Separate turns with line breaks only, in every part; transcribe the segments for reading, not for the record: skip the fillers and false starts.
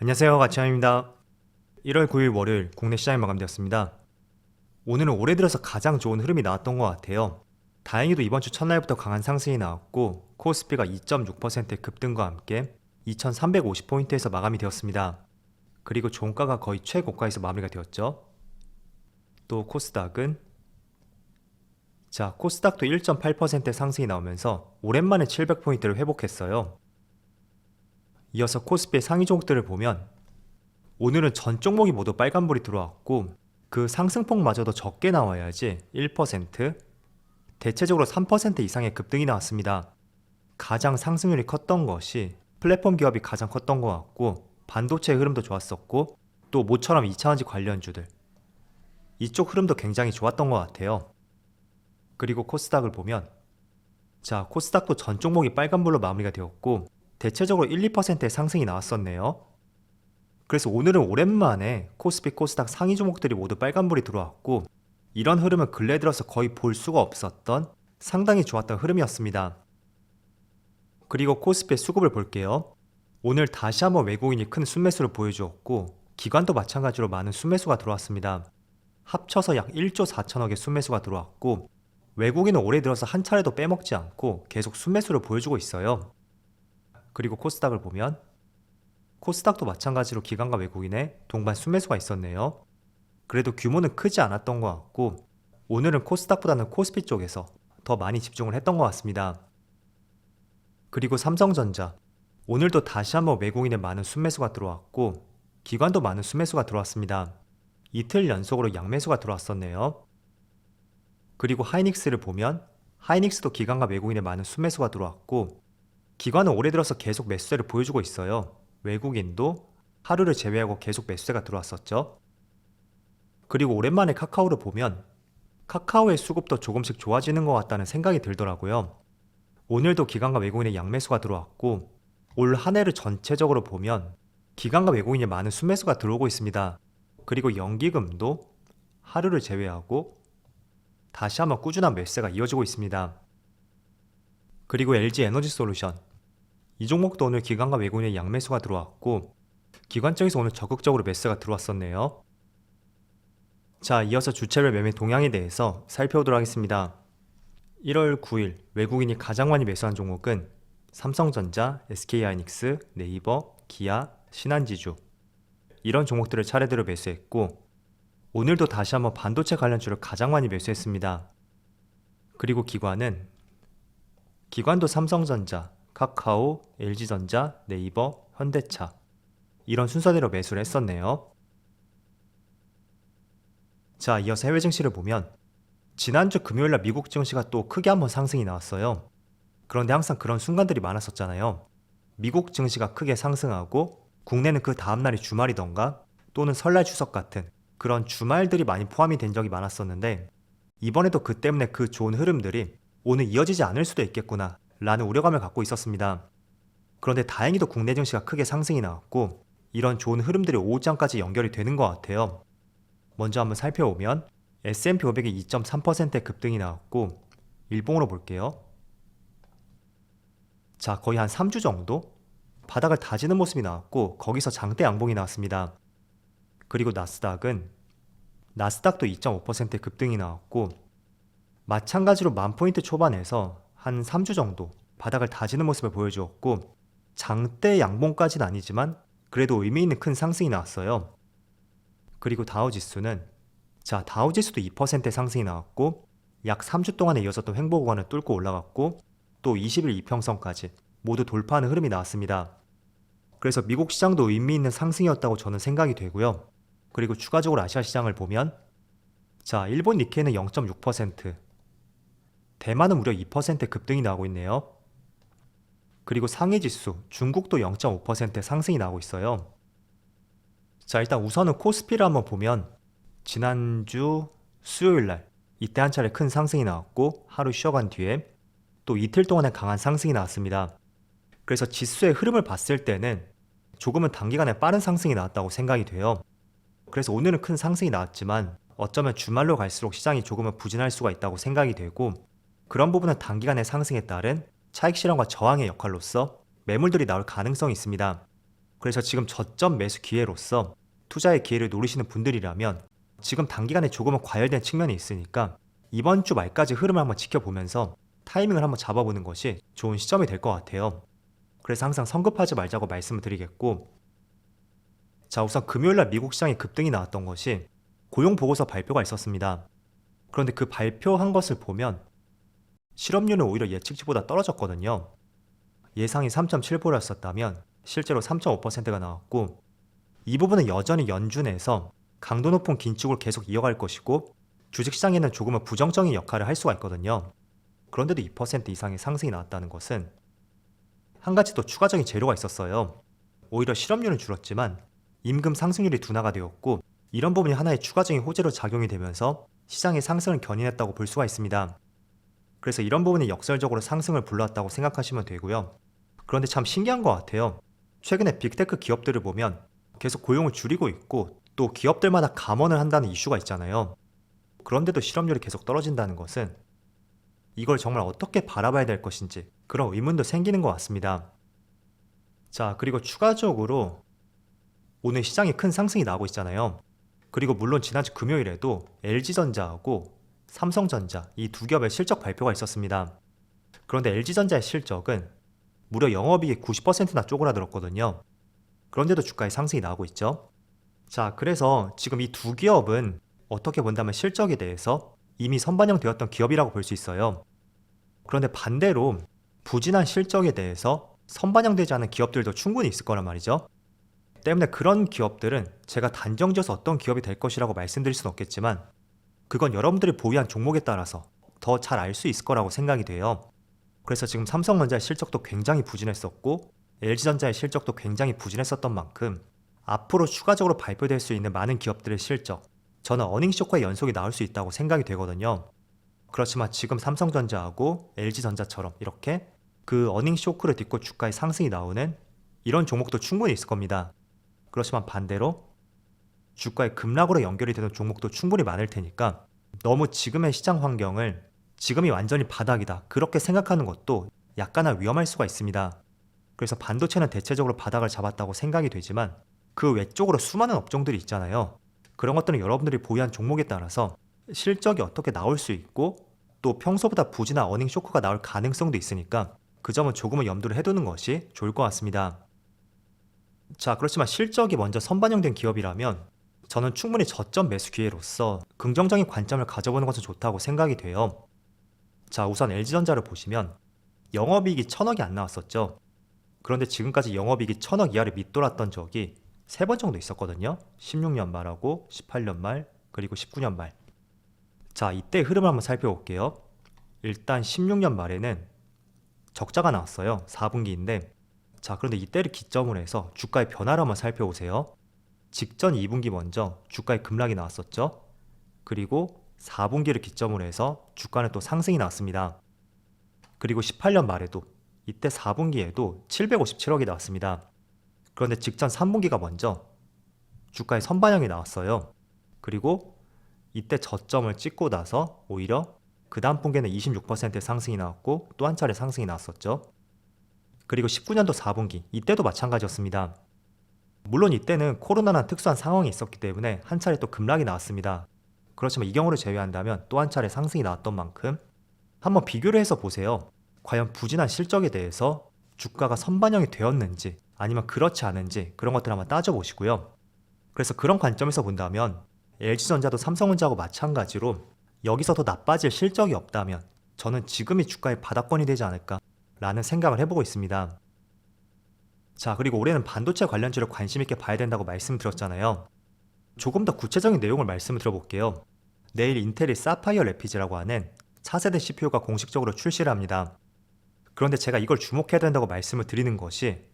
안녕하세요, 가치환입니다. 1월 9일 월요일 국내 시장이 마감되었습니다. 오늘은 올해 들어서 가장 좋은 흐름이 나왔던 것 같아요. 다행히도 이번 주 첫날부터 강한 상승이 나왔고 코스피가 2.6% 급등과 함께 2350포인트에서 마감이 되었습니다. 그리고 종가가 거의 최고가에서 마무리가 되었죠. 또 코스닥은 코스닥도 1.8% 상승이 나오면서 오랜만에 700포인트를 회복했어요. 이어서 코스피의 상위 종목들을 보면 오늘은 전 종목이 모두 빨간불이 들어왔고 그 상승폭마저도 적게 나와야지 1%, 대체적으로 3% 이상의 급등이 나왔습니다. 가장 상승률이 컸던 것이 플랫폼 기업이 가장 컸던 것 같고 반도체의 흐름도 좋았었고 또 모처럼 2차전지 관련주들 이쪽 흐름도 굉장히 좋았던 것 같아요. 그리고 코스닥을 보면 코스닥도 전 종목이 빨간불로 마무리가 되었고 대체적으로 1, 2%의 상승이 나왔었네요. 그래서 오늘은 오랜만에 코스피 코스닥 상위 종목들이 모두 빨간불이 들어왔고 이런 흐름은 근래 들어서 거의 볼 수가 없었던 상당히 좋았던 흐름이었습니다. 그리고 코스피의 수급을 볼게요. 오늘 다시 한번 외국인이 큰 순매수를 보여주었고 기관도 마찬가지로 많은 순매수가 들어왔습니다. 합쳐서 약 1조 4천억의 순매수가 들어왔고 외국인은 올해 들어서 한 차례도 빼먹지 않고 계속 순매수를 보여주고 있어요. 그리고 코스닥을 보면 코스닥도 마찬가지로 기관과 외국인의 동반 순매수가 있었네요. 그래도 규모는 크지 않았던 것 같고 오늘은 코스닥보다는 코스피 쪽에서 더 많이 집중을 했던 것 같습니다. 그리고 삼성전자 오늘도 다시 한번 외국인의 많은 순매수가 들어왔고 기관도 많은 순매수가 들어왔습니다. 이틀 연속으로 양매수가 들어왔었네요. 그리고 하이닉스를 보면 하이닉스도 기관과 외국인의 많은 순매수가 들어왔고 기관은 올해 들어서 계속 매수세를 보여주고 있어요. 외국인도 하루를 제외하고 계속 매수세가 들어왔었죠. 그리고 오랜만에 카카오를 보면 카카오의 수급도 조금씩 좋아지는 것 같다는 생각이 들더라고요. 오늘도 기관과 외국인의 양매수가 들어왔고 올 한 해를 전체적으로 보면 기관과 외국인의 많은 순매수가 들어오고 있습니다. 그리고 연기금도 하루를 제외하고 다시 한번 꾸준한 매수세가 이어지고 있습니다. 그리고 LG 에너지솔루션 이 종목도 오늘 기관과 외국인의 양매수가 들어왔고 기관 쪽에서 오늘 적극적으로 매수가 들어왔었네요. 이어서 주체별 매매 동향에 대해서 살펴보도록 하겠습니다. 1월 9일 외국인이 가장 많이 매수한 종목은 삼성전자, SK하이닉스, 네이버, 기아, 신한지주 이런 종목들을 차례대로 매수했고 오늘도 다시 한번 반도체 관련주를 가장 많이 매수했습니다. 그리고 기관도 삼성전자, 카카오, LG전자, 네이버, 현대차 이런 순서대로 매수를 했었네요. 이어서 해외 증시를 보면 지난주 금요일날 미국 증시가 또 크게 한번 상승이 나왔어요. 그런데 항상 그런 순간들이 많았었잖아요. 미국 증시가 크게 상승하고 국내는 그 다음날이 주말이던가 또는 설날 추석 같은 그런 주말들이 많이 포함이 된 적이 많았었는데 이번에도 그 때문에 그 좋은 흐름들이 오늘 이어지지 않을 수도 있겠구나 라는 우려감을 갖고 있었습니다. 그런데 다행히도 국내 증시가 크게 상승이 나왔고 이런 좋은 흐름들이 오후장까지 연결이 되는 것 같아요. 먼저 한번 살펴보면 S&P 500이 2.3%의 급등이 나왔고 일봉으로 볼게요. 거의 한 3주 정도 바닥을 다지는 모습이 나왔고 거기서 장대 양봉이 나왔습니다. 그리고 나스닥도 2.5%의 급등이 나왔고 마찬가지로 10,000포인트 초반에서 한 3주 정도 바닥을 다지는 모습을 보여주었고 장대 양봉까지는 아니지만 그래도 의미 있는 큰 상승이 나왔어요. 그리고 다우지수도 2% 상승이 나왔고 약 3주 동안에 이어졌던 횡보 구간을 뚫고 올라갔고 또 20일 이평선까지 모두 돌파하는 흐름이 나왔습니다. 그래서 미국 시장도 의미 있는 상승이었다고 저는 생각이 되고요. 그리고 추가적으로 아시아 시장을 보면 일본 니케이는 0.6%, 대만은 무려 2% 급등이 나오고 있네요. 그리고 상해지수 중국도 0.5% 상승이 나오고 있어요. 일단 우선은 코스피를 한번 보면 지난주 수요일날 이때 한 차례 큰 상승이 나왔고 하루 쉬어간 뒤에 또 이틀 동안의 강한 상승이 나왔습니다. 그래서 지수의 흐름을 봤을 때는 조금은 단기간에 빠른 상승이 나왔다고 생각이 돼요. 그래서 오늘은 큰 상승이 나왔지만 어쩌면 주말로 갈수록 시장이 조금은 부진할 수가 있다고 생각이 되고 그런 부분은 단기간의 상승에 따른 차익 실현과 저항의 역할로서 매물들이 나올 가능성이 있습니다. 그래서 지금 저점 매수 기회로서 투자의 기회를 노리시는 분들이라면 지금 단기간에 조금은 과열된 측면이 있으니까 이번 주 말까지 흐름을 한번 지켜보면서 타이밍을 한번 잡아보는 것이 좋은 시점이 될 것 같아요. 그래서 항상 성급하지 말자고 말씀을 드리겠고, 자, 우선 금요일날 미국 시장이 급등이 나왔던 것이 고용 보고서 발표가 있었습니다. 그런데 그 발표한 것을 보면 실업률은 오히려 예측치보다 떨어졌거든요. 예상이 3.7%였었다면 실제로 3.5%가 나왔고, 이 부분은 여전히 연준에서 강도 높은 긴축을 계속 이어갈 것이고 주식시장에는 조금은 부정적인 역할을 할 수가 있거든요. 그런데도 2% 이상의 상승이 나왔다는 것은 한 가지 또 추가적인 재료가 있었어요. 오히려 실업률은 줄었지만 임금 상승률이 둔화가 되었고, 이런 부분이 하나의 추가적인 호재로 작용이 되면서 시장의 상승을 견인했다고 볼 수가 있습니다. 그래서 이런 부분이 역설적으로 상승을 불러왔다고 생각하시면 되고요. 그런데 참 신기한 것 같아요. 최근에 빅테크 기업들을 보면 계속 고용을 줄이고 있고 또 기업들마다 감원을 한다는 이슈가 있잖아요. 그런데도 실업률이 계속 떨어진다는 것은 이걸 정말 어떻게 바라봐야 될 것인지 그런 의문도 생기는 것 같습니다. 자, 그리고 추가적으로 오늘 시장에 큰 상승이 나오고 있잖아요. 그리고 물론 지난주 금요일에도 LG전자하고 삼성전자 이 두 기업의 실적 발표가 있었습니다. 그런데 LG전자의 실적은 무려 영업이익이 90%나 쪼그라들었거든요. 그런데도 주가에 상승이 나오고 있죠. 자, 그래서 지금 이 두 기업은 어떻게 본다면 실적에 대해서 이미 선반영되었던 기업이라고 볼 수 있어요. 그런데 반대로 부진한 실적에 대해서 선반영되지 않은 기업들도 충분히 있을 거란 말이죠. 때문에 그런 기업들은 제가 단정지어서 어떤 기업이 될 것이라고 말씀드릴 수는 없겠지만 그건 여러분들이 보유한 종목에 따라서 더 잘 알 수 있을 거라고 생각이 돼요. 그래서 지금 삼성전자의 실적도 굉장히 부진했었고 LG전자의 실적도 굉장히 부진했었던 만큼 앞으로 추가적으로 발표될 수 있는 많은 기업들의 실적, 저는 어닝쇼크의 연속이 나올 수 있다고 생각이 되거든요. 그렇지만 지금 삼성전자하고 LG전자처럼 이렇게 그 어닝쇼크를 딛고 주가의 상승이 나오는 이런 종목도 충분히 있을 겁니다. 그렇지만 반대로 주가의 급락으로 연결이 되는 종목도 충분히 많을 테니까 너무 지금의 시장 환경을 지금이 완전히 바닥이다 그렇게 생각하는 것도 약간은 위험할 수가 있습니다. 그래서 반도체는 대체적으로 바닥을 잡았다고 생각이 되지만 그 외쪽으로 수많은 업종들이 있잖아요. 그런 것들은 여러분들이 보유한 종목에 따라서 실적이 어떻게 나올 수 있고 또 평소보다 부진한 어닝 쇼크가 나올 가능성도 있으니까 그 점은 조금은 염두를 해두는 것이 좋을 것 같습니다. 자, 그렇지만 실적이 먼저 선반영된 기업이라면 저는 충분히 저점 매수 기회로서 긍정적인 관점을 가져보는 것은 좋다고 생각이 돼요. 자, 우선 LG전자를 보시면 영업이익이 1,000억이 안 나왔었죠. 그런데 지금까지 영업이익이 1,000억 이하를 밑돌았던 적이 3번 정도 있었거든요. 16년 말하고 18년 말 그리고 19년 말. 자, 이때 흐름을 한번 살펴볼게요. 일단 16년 말에는 적자가 나왔어요. 4분기인데 자, 그런데 이때를 기점으로 해서 주가의 변화를 한번 살펴보세요. 직전 2분기 먼저 주가에 급락이 나왔었죠. 그리고 4분기를 기점으로 해서 주가는 또 상승이 나왔습니다. 그리고 18년 말에도 이때 4분기에도 757억이 나왔습니다. 그런데 직전 3분기가 먼저 주가에 선반영이 나왔어요. 그리고 이때 저점을 찍고 나서 오히려 그 다음 분기에는 26%의 상승이 나왔고 또 한 차례 상승이 나왔었죠. 그리고 19년도 4분기 이때도 마찬가지였습니다. 물론 이때는 코로나란 특수한 상황이 있었기 때문에 한 차례 또 급락이 나왔습니다. 그렇지만 이 경우를 제외한다면 또 한 차례 상승이 나왔던 만큼 한번 비교를 해서 보세요. 과연 부진한 실적에 대해서 주가가 선반영이 되었는지 아니면 그렇지 않은지 그런 것들 한번 따져보시고요. 그래서 그런 관점에서 본다면 LG전자도 삼성전자하고 마찬가지로 여기서 더 나빠질 실적이 없다면 저는 지금이 주가의 바닥권이 되지 않을까 라는 생각을 해보고 있습니다. 자, 그리고 올해는 반도체 관련주를 관심 있게 봐야 된다고 말씀드렸잖아요. 조금 더 구체적인 내용을 말씀을 드려볼게요. 내일 인텔이 사파이어 래피즈라고 하는 차세대 CPU가 공식적으로 출시를 합니다. 그런데 제가 이걸 주목해야 된다고 말씀을 드리는 것이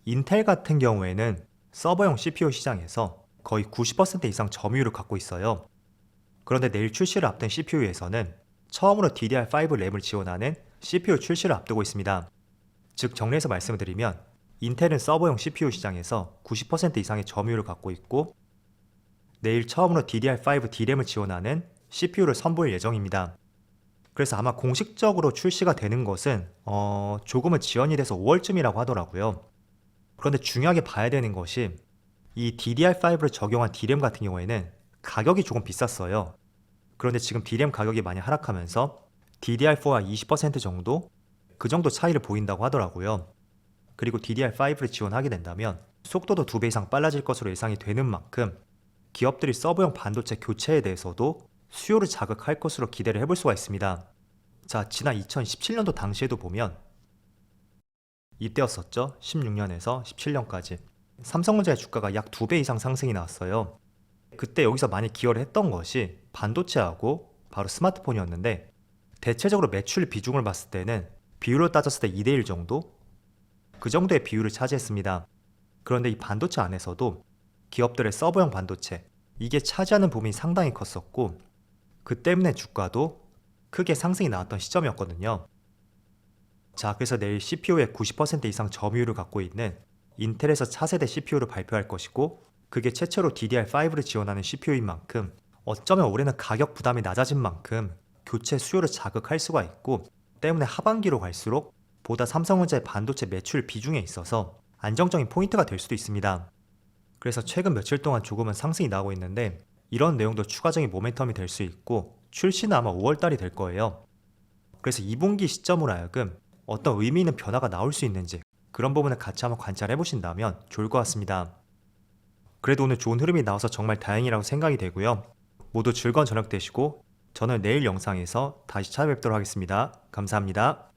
인텔 같은 경우에는 서버용 CPU 시장에서 거의 90% 이상 점유율을 갖고 있어요. 그런데 내일 출시를 앞둔 CPU에서는 처음으로 DDR5 램을 지원하는 CPU 출시를 앞두고 있습니다. 즉 정리해서 말씀을 드리면 인텔은 서버용 CPU 시장에서 90% 이상의 점유율을 갖고 있고 내일 처음으로 DDR5 D램을 지원하는 CPU를 선보일 예정입니다. 그래서 아마 공식적으로 출시가 되는 것은 조금은 지연이 돼서 5월쯤이라고 하더라고요. 그런데 중요하게 봐야 되는 것이 이 DDR5를 적용한 D램 같은 경우에는 가격이 조금 비쌌어요. 그런데 지금 D램 가격이 많이 하락하면서 DDR4와 20% 정도? 그 정도 차이를 보인다고 하더라고요. 그리고 DDR5를 지원하게 된다면 속도도 2배 이상 빨라질 것으로 예상이 되는 만큼 기업들이 서버용 반도체 교체에 대해서도 수요를 자극할 것으로 기대를 해볼 수가 있습니다. 자, 지난 2017년도 당시에도 보면 이때였었죠. 16년에서 17년까지 삼성전자의 주가가 약 2배 이상 상승이 나왔어요. 그때 여기서 많이 기여를 했던 것이 반도체하고 바로 스마트폰이었는데, 대체적으로 매출 비중을 봤을 때는 비율로 따졌을 때 2대1 정도? 그 정도의 비율을 차지했습니다. 그런데 이 반도체 안에서도 기업들의 서버용 반도체, 이게 차지하는 부분이 상당히 컸었고, 그 때문에 주가도 크게 상승이 나왔던 시점이었거든요. 자, 그래서 내일 CPU의 90% 이상 점유율을 갖고 있는 인텔에서 차세대 CPU를 발표할 것이고, 그게 최초로 DDR5를 지원하는 CPU인 만큼 어쩌면 올해는 가격 부담이 낮아진 만큼 교체 수요를 자극할 수가 있고, 때문에 하반기로 갈수록 보다 삼성전자의 반도체 매출 비중에 있어서 안정적인 포인트가 될 수도 있습니다. 그래서 최근 며칠 동안 조금은 상승이 나오고 있는데, 이런 내용도 추가적인 모멘텀이 될 수 있고 출시는 아마 5월달이 될 거예요. 그래서 2분기 시점으로 하여금 어떤 의미 있는 변화가 나올 수 있는지 그런 부분을 같이 한번 관찰해 보신다면 좋을 것 같습니다. 그래도 오늘 좋은 흐름이 나와서 정말 다행이라고 생각이 되고요. 모두 즐거운 저녁 되시고 저는 내일 영상에서 다시 찾아뵙도록 하겠습니다. 감사합니다.